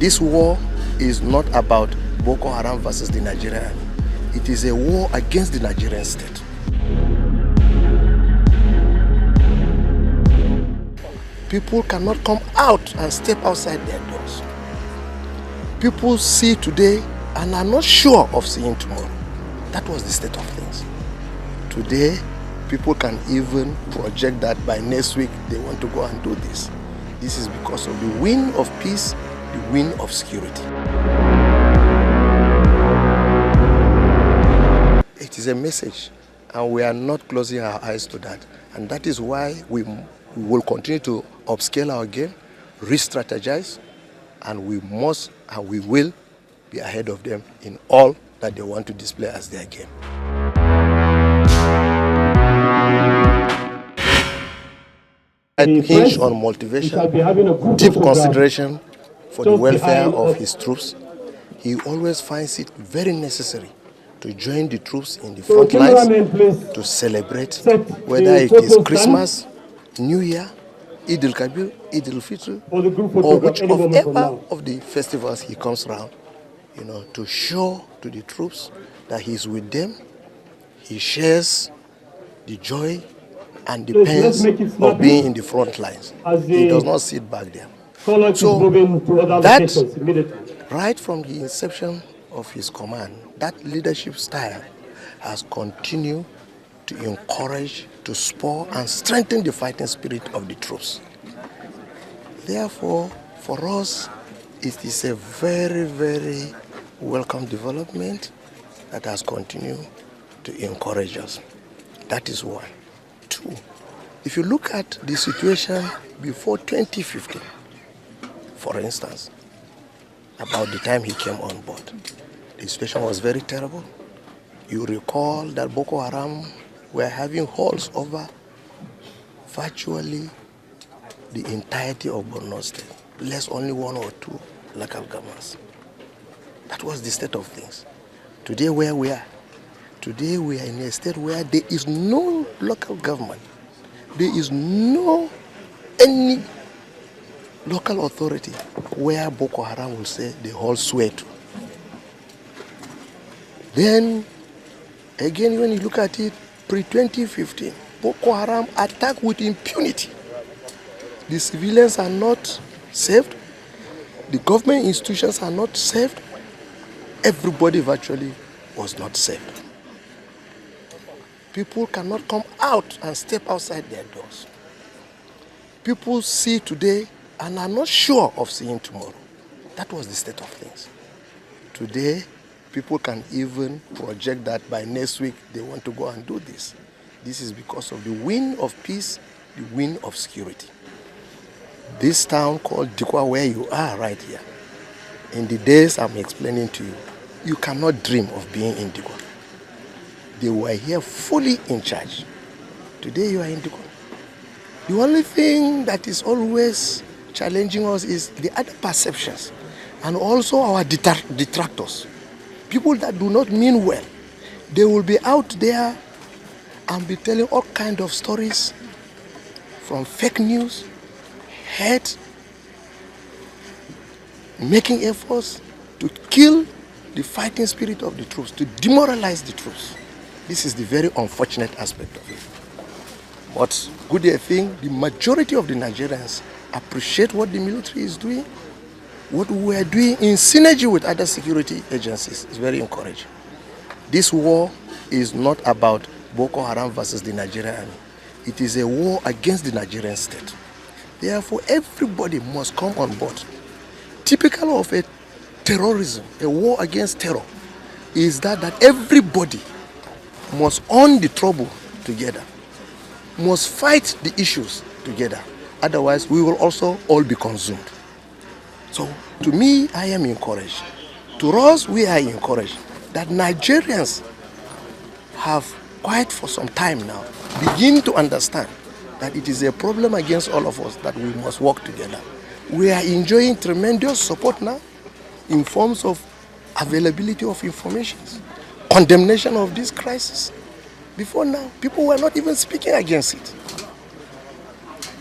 This war is not about Boko Haram versus the Nigerian army. It is a war against the Nigerian state. People cannot come out and step outside their doors. People see today and are not sure of seeing tomorrow. That was the state of things. Today, people can even project that by next week they want to go and do this. This is because of the wind of peace, the wind of security. It is a message, and we are not closing our eyes to that. And that is why we will continue to upscale our game, re-strategize, and we must and we will be ahead of them in all that they want to display as their game. Hinge on motivation, deep consideration for the welfare of his troops. He always finds it very necessary to join the troops in the front lines to celebrate, whether it is Christmas, New Year, Eid al-Kabir, Eid al-Fitr, or whichever of the festivals he comes around, to show to the troops that he's with them. He shares the joy and the pains of being in the front lines. He does not sit back there. So that, right from the inception of his command, that leadership style has continued to encourage, to spur and strengthen the fighting spirit of the troops. Therefore, for us, it is a very, very welcome development that has continued to encourage us. That is one. Two, if you look at the situation before 2015, for instance, about the time he came on board, the situation was very terrible. You recall that Boko Haram were having holds over virtually the entirety of Borno State, less only one or two local governments. That was the state of things. Today, where we are? Today, we are in a state where there is no local government. There is any local authority where Boko Haram will say they hold sway to. Then, again, when you look at it, pre-2015, Boko Haram attacked with impunity. The civilians are not saved. The government institutions are not saved. Everybody virtually was not saved. People cannot come out and step outside their doors. People see today and are not sure of seeing tomorrow. That was the state of things. Today, people can even project that by next week they want to go and do this. This is because of the wind of peace, the wind of security. This town called Dikwa, where you are right here, in the days I'm explaining to you, you cannot dream of being in Dikwa. They were here fully in charge. Today you are in Dikwa. The only thing that is always challenging us is the other perceptions and also our detractors. People that do not mean well. They will be out there and be telling all kinds of stories, from fake news, hate, making efforts to kill the fighting spirit of the troops, to demoralize the troops. This is the very unfortunate aspect of it. But good thing, the majority of the Nigerians appreciate what the military is doing. What we are doing in synergy with other security agencies is very encouraging. This war is not about Boko Haram versus the Nigerian army. It is a war against the Nigerian state. Therefore, everybody must come on board. Typical of a terrorism, a war against terror, is that everybody must own the trouble together, must fight the issues together. Otherwise, we will also all be consumed. So, to me, I am encouraged. To us, we are encouraged that Nigerians have, quite for some time now, begin to understand that it is a problem against all of us that we must work together. We are enjoying tremendous support now in forms of availability of information, condemnation of this crisis. Before now, people were not even speaking against it.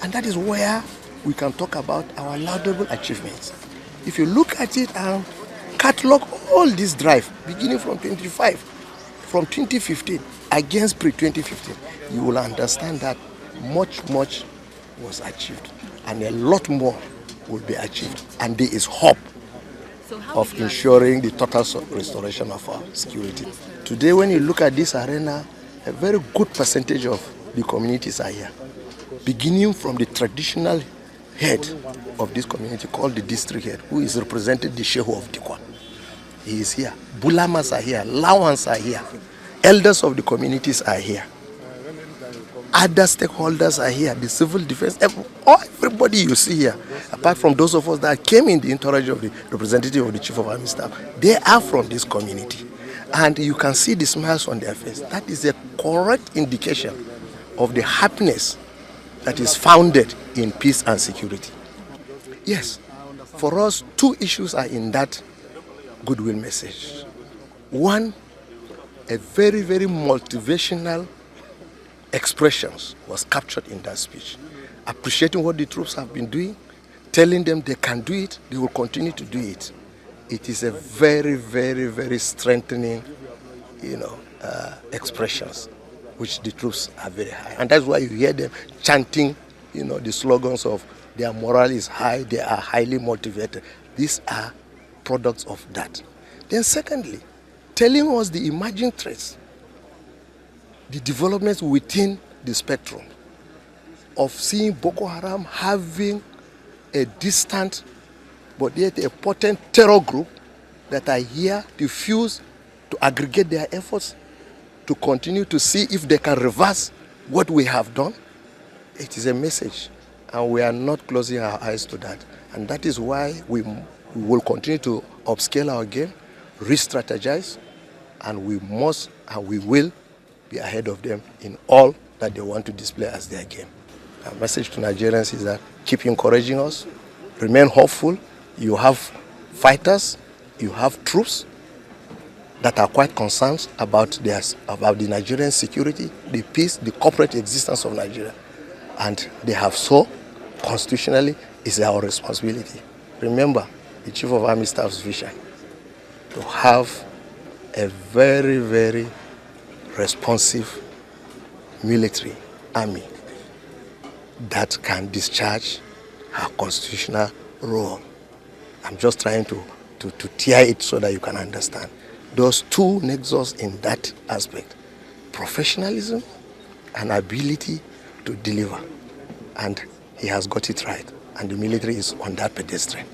And that is where we can talk about our laudable achievements. If you look at it and catalog all this drive, beginning from 2015, against pre-2015, you will understand that much was achieved, and a lot more will be achieved. And there is hope of ensuring the total restoration of our security. Today, when you look at this arena, a very good percentage of the communities are here, beginning from the traditional head of this community called the district head, who is represented the Shehu of Dikwa. He is here. Bulamas are here. Lawans are here. Elders of the communities are here. Other stakeholders are here. The civil defense, everybody you see here, apart from those of us that came in the entourage of the representative of the Chief of Army Staff, they are from this community. And you can see the smiles on their face. That is a correct indication of the happiness that is founded in peace and security. Yes, for us, two issues are in that goodwill message. One, a very motivational expressions was captured in that speech, appreciating what the troops have been doing, telling them they can do it, they will continue to do it. It is a very strengthening, expressions, which the troops are very high, and that's why you hear them chanting, the slogans of their morale is high, they are highly motivated. These are products of that. Then secondly, telling us the emerging threats, the developments within the spectrum of seeing Boko Haram having a distant but yet a potent terror group that are here to fuse, to aggregate their efforts, to continue to see if they can reverse what we have done. It is a message, and we are not closing our eyes to that. And that is why we will continue to upscale our game, re-strategize, and we must and we will be ahead of them in all that they want to display as their game. Our message to Nigerians is that keep encouraging us, remain hopeful. You have fighters, you have troops that are quite concerned about the Nigerian security, the peace, the corporate existence of Nigeria. And they have so, constitutionally, it's our responsibility. Remember, the Chief of Army Staff's vision, to have a very responsive military army that can discharge her constitutional role. I'm just trying to tear it so that you can understand. Those two nexus in that aspect, professionalism and ability to deliver. And he has got it right. And the military is on that pedestrian.